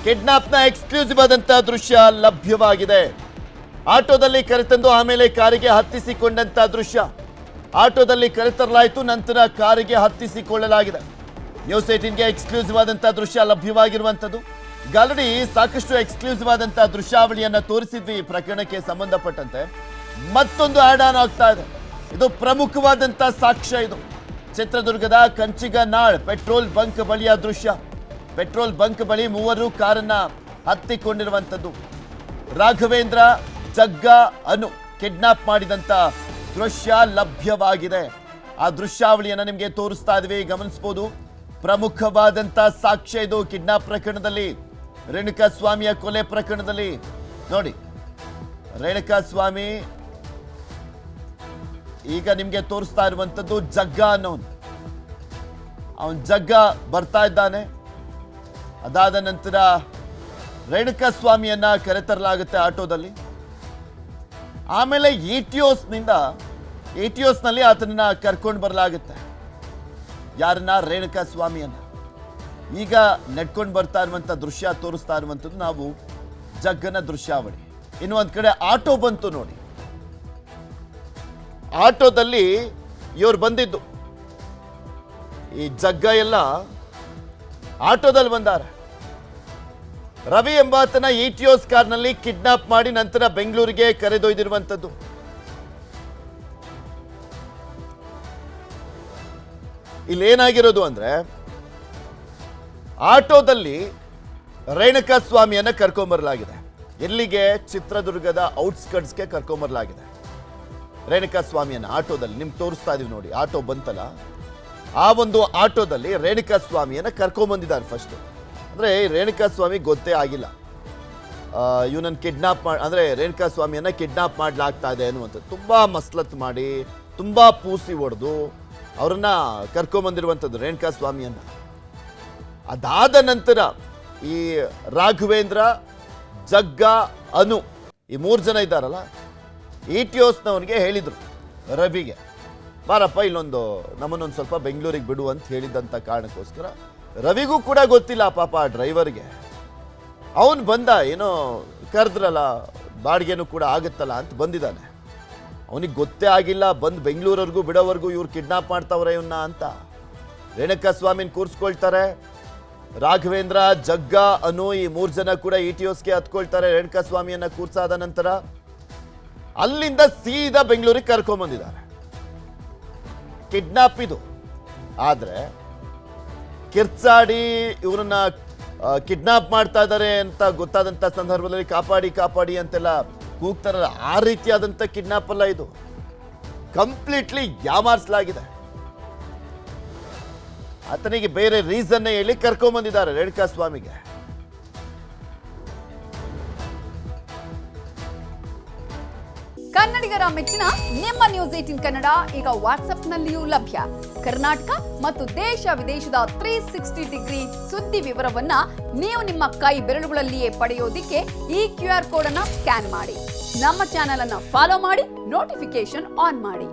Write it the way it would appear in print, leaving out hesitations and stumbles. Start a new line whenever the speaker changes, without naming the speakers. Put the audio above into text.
ಕಿಡ್ನಾಪ್ನ exclusive ಆದಂತ ದೃಶ್ಯ ಲಭ್ಯವಾಗಿದೆ. ಆಟೋದಲ್ಲಿ ಕರೆತಂದು ಆಮೇಲೆ ಕಾರಿಗೆ ಹತ್ತಿಸಿಕೊಂಡಂತ ದೃಶ್ಯ. ಆಟೋದಲ್ಲಿ ಕರೆತರಲಾಯಿತು, ನಂತರ ಕಾರಿಗೆ ಹತ್ತಿಸಿಕೊಳ್ಳಲಾಗಿದೆ. ನ್ಯೂಸ್ 18ಗೆ ಎಕ್ಸ್ಕ್ಲೂಸಿವ್ ಆದಂತ ದೃಶ್ಯ ಲಭ್ಯವಾಗಿರುವಂಥದ್ದು. ಆಲ್ರೆಡಿ ಸಾಕಷ್ಟು ಎಕ್ಸ್ಕ್ಲೂಸಿವ್ ಆದಂತ ದೃಶ್ಯಾವಳಿಯನ್ನ ತೋರಿಸಿದ್ವಿ ಈ ಪ್ರಕರಣಕ್ಕೆ ಸಂಬಂಧಪಟ್ಟಂತೆ. ಮತ್ತೊಂದು ಆಡ್ ಆನ್ ಆಗ್ತಾ ಇದೆ. ಇದು ಪ್ರಮುಖವಾದಂತ ಸಾಕ್ಷ್ಯ. ಇದು ಚಿತ್ರದುರ್ಗದ ಕಂಚಿಗನಾಳ್ ಪೆಟ್ರೋಲ್ ಬಂಕ್ ಬಳಿಯ ದೃಶ್ಯ. ಪೆಟ್ರೋಲ್ ಬಂಕ್ ಬಳಿ ಮೂವರು ಕಾರನ್ನ ಹತ್ತಿಕೊಂಡಿರುವಂಥದ್ದು. ರಾಘವೇಂದ್ರ, ಜಗ್ಗ, ಅನು ಕಿಡ್ನಾಪ್ ಮಾಡಿದಂತ ದೃಶ್ಯ ಲಭ್ಯವಾಗಿದೆ. ಆ ದೃಶ್ಯಾವಳಿಯನ್ನ ನಿಮಗೆ ತೋರಿಸ್ತಾ ಇದ್ವಿ, ಗಮನಿಸಬಹುದು. ಪ್ರಮುಖವಾದಂತ ಸಾಕ್ಷ್ಯ ಇದು ಕಿಡ್ನಾಪ್ ಪ್ರಕರಣದಲ್ಲಿ, ರೇಣುಕಾಸ್ವಾಮಿಯ ಕೊಲೆ ಪ್ರಕರಣದಲ್ಲಿ. ನೋಡಿ, ರೇಣುಕಾಸ್ವಾಮಿ ಈಗ ನಿಮ್ಗೆ ತೋರಿಸ್ತಾ ಇರುವಂತದ್ದು ಜಗ್ಗ ಅನ್ನೋನು. ಅವನ್ ಜಗ್ಗ ಬರ್ತಾ ಇದ್ದಾನೆ. ಅದಾದ ನಂತರ ರೇಣುಕಾಸ್ವಾಮಿಯನ್ನ ಕರೆತರಲಾಗುತ್ತೆ ಆಟೋದಲ್ಲಿ. ಆಮೇಲೆ ಇಟಿಯೋಸ್ನಲ್ಲಿ ಆತನನ್ನ ಕರ್ಕೊಂಡು ಬರಲಾಗುತ್ತೆ. ಯಾರನ್ನ? ರೇಣುಕಾಸ್ವಾಮಿಯನ್ನ. ಈಗ ನಡ್ಕೊಂಡು ಬರ್ತಾ ಇರುವಂತ ದೃಶ್ಯ ತೋರಿಸ್ತಾ ಇರುವಂಥದ್ದು ನಾವು ಜಗ್ಗನ ದೃಶ್ಯಾವಳಿ. ಇನ್ನು ಒಂದ್ ಕಡೆ ಆಟೋ ಬಂತು ನೋಡಿ. ಆಟೋದಲ್ಲಿ ಇವ್ರು ಬಂದಿದ್ದು, ಈ ಜಗ್ಗ ಎಲ್ಲ ಆಟೋದಲ್ಲಿ ಬಂದಾರೆ. ರವಿ ಎಂಬಾತನ ಇಟಿಯೋಸ್ ಕಾರ್ನಲ್ಲಿ ಕಿಡ್ನಾಪ್ ಮಾಡಿ ನಂತರ ಬೆಂಗಳೂರಿಗೆ ಕರೆದೊಯ್ದಿರುವಂಥದ್ದು. ಇಲ್ಲೇನಾಗಿರೋದು ಅಂದ್ರೆ, ಆಟೋದಲ್ಲಿ ರೇಣುಕಾಸ್ವಾಮಿಯನ್ನ ಕರ್ಕೊಂಬರಲಾಗಿದೆ. ಎಲ್ಲಿಗೆ? ಚಿತ್ರದುರ್ಗದ ಔಟ್ಸ್ಕಟ್ಸ್ಗೆ ಕರ್ಕೊಂಬರಲಾಗಿದೆ ರೇಣುಕಾಸ್ವಾಮಿಯನ್ನ ಆಟೋದಲ್ಲಿ. ನಿಮ್ಗೆ ತೋರಿಸ್ತಾ ಇದೀವಿ ನೋಡಿ, ಆಟೋ ಬಂತಲ್ಲ, ಆ ಒಂದು ಆಟೋದಲ್ಲಿ ರೇಣುಕಾಸ್ವಾಮಿಯನ್ನ ಕರ್ಕೊಂಬಂದಿದ್ದಾರೆ. ಫಸ್ಟ್ ಅಂದ್ರೆ ರೇಣುಕಾಸ್ವಾಮಿ ಗೊತ್ತೇ ಆಗಿಲ್ಲ ಇವನನ್ನು ಕಿಡ್ನಾಪ್ ಮಾಡಿ, ಅಂದ್ರೆ ರೇಣುಕಾಸ್ವಾಮಿಯನ್ನ ಕಿಡ್ನಾಪ್ ಮಾಡ್ಲಾಗ್ತಾ ಇದೆ ಅನ್ನುವಂಥದ್ದು. ತುಂಬಾ ಮಸ್ಲತ್ ಮಾಡಿ, ತುಂಬಾ ಪೂಸಿ ಹೊಡೆದು ಅವ್ರನ್ನ ಕರ್ಕೊಂಬಂದಿರುವಂಥದ್ದು ರೇಣುಕಾಸ್ವಾಮಿಯನ್ನ. ಅದಾದ ನಂತರ ಈ ರಾಘವೇಂದ್ರ, ಜಗ್ಗ, ಅನು ಈ ಮೂರು ಜನ ಇದ್ದಾರಲ್ಲ, ಇಟಿಯೋಸ್ನವನಿಗೆ ಹೇಳಿದ್ರು ರವಿಗೆ, ಬಾರಪ್ಪ ಇಲ್ಲೊಂದು ನಮ್ಮನ್ನೊಂದು ಸ್ವಲ್ಪ ಬೆಂಗಳೂರಿಗೆ ಬಿಡು ಅಂತ ಹೇಳಿದಂಥ ಕಾರಣಕ್ಕೋಸ್ಕರ. ರವಿಗೂ ಕೂಡ ಗೊತ್ತಿಲ್ಲ ಪಾಪ ಡ್ರೈವರ್ಗೆ. ಅವನು ಬಂದ, ಏನೋ ಕರೆದ್ರಲ್ಲ, ಬಾಡಿಗೆನೂ ಕೂಡ ಆಗುತ್ತಲ್ಲ ಅಂತ ಬಂದಿದ್ದಾನೆ. ಅವನಿಗೆ ಗೊತ್ತೇ ಆಗಿಲ್ಲ ಬಂದು ಬೆಂಗಳೂರವರೆಗೂ ಬಿಡೋವರೆಗೂ ಇವ್ರು ಕಿಡ್ನಾಪ್ ಮಾಡ್ತಾವ್ರೆ ಇವನ್ನ ಅಂತ. ರೇಣುಕಾಸ್ವಾಮಿನ ಕೂರಿಸ್ಕೊಳ್ತಾರೆ. ರಾಘವೇಂದ್ರ, ಜಗ್ಗ, ಅನು ಈ ಮೂರು ಜನ ಕೂಡ ಇಟಿಯೋಸ್ಗೆ ಹತ್ಕೊಳ್ತಾರೆ. ರೇಣುಕಾಸ್ವಾಮಿಯನ್ನ ಕೂರ್ಸಾದ ನಂತರ ಅಲ್ಲಿಂದ ಸೀದಾ ಬೆಂಗಳೂರಿಗೆ ಕರ್ಕೊಂಬಂದಿದ್ದಾರೆ. ಕಿಡ್ನಾಪ್ ಇದು. ಆದ್ರೆ ಕಿರ್ಚಾಡಿ ಇವ್ರನ್ನ ಕಿಡ್ನಾಪ್ ಮಾಡ್ತಾ ಇದ್ದಾರೆ ಅಂತ ಗೊತ್ತಾದಂತ ಸಂದರ್ಭದಲ್ಲಿ ಕಾಪಾಡಿ ಕಾಪಾಡಿ ಅಂತೆಲ್ಲ ಕೂಗ್ತಾರಲ್ಲ, ಆ ರೀತಿಯಾದಂಥ ಕಿಡ್ನಾಪ್ ಅಲ್ಲ ಇದು. ಕಂಪ್ಲೀಟ್ಲಿ ಯಾಮಾರಿಸಲಾಗಿದೆ. ಆತನಿಗೆ ಬೇರೆ ರೀಸನ್ ಹೇಳಿ ಕರ್ಕೊಂಬಂದಿದ್ದಾರೆ ರೇಣುಕಾಸ್ವಾಮಿಗೆ.
ಕನ್ನಡಿಗರ ಮೆಚ್ಚಿನ ನಿಮ್ಮ ನ್ಯೂಸ್ 18 ಕನ್ನಡ ಈಗ ವಾಟ್ಸ್ಆಪ್ನಲ್ಲಿಯೂ ಲಭ್ಯ. ಕರ್ನಾಟಕ ಮತ್ತು ದೇಶ ವಿದೇಶದ 360 ಡಿಗ್ರಿ ಸುದ್ದಿ ವಿವರವನ್ನ ನೀವು ನಿಮ್ಮ ಕೈ ಬೆರಳುಗಳಲ್ಲಿಯೇ ಪಡೆಯೋದಿಕ್ಕೆ ಈ QR ಕೋಡ್ ಅನ್ನ ಸ್ಕ್ಯಾನ್ ಮಾಡಿ. ನಮ್ಮ ಚಾನೆಲ್ ಅನ್ನ ಫಾಲೋ ಮಾಡಿ, ನೋಟಿಫಿಕೇಶನ್ ಆನ್ ಮಾಡಿ.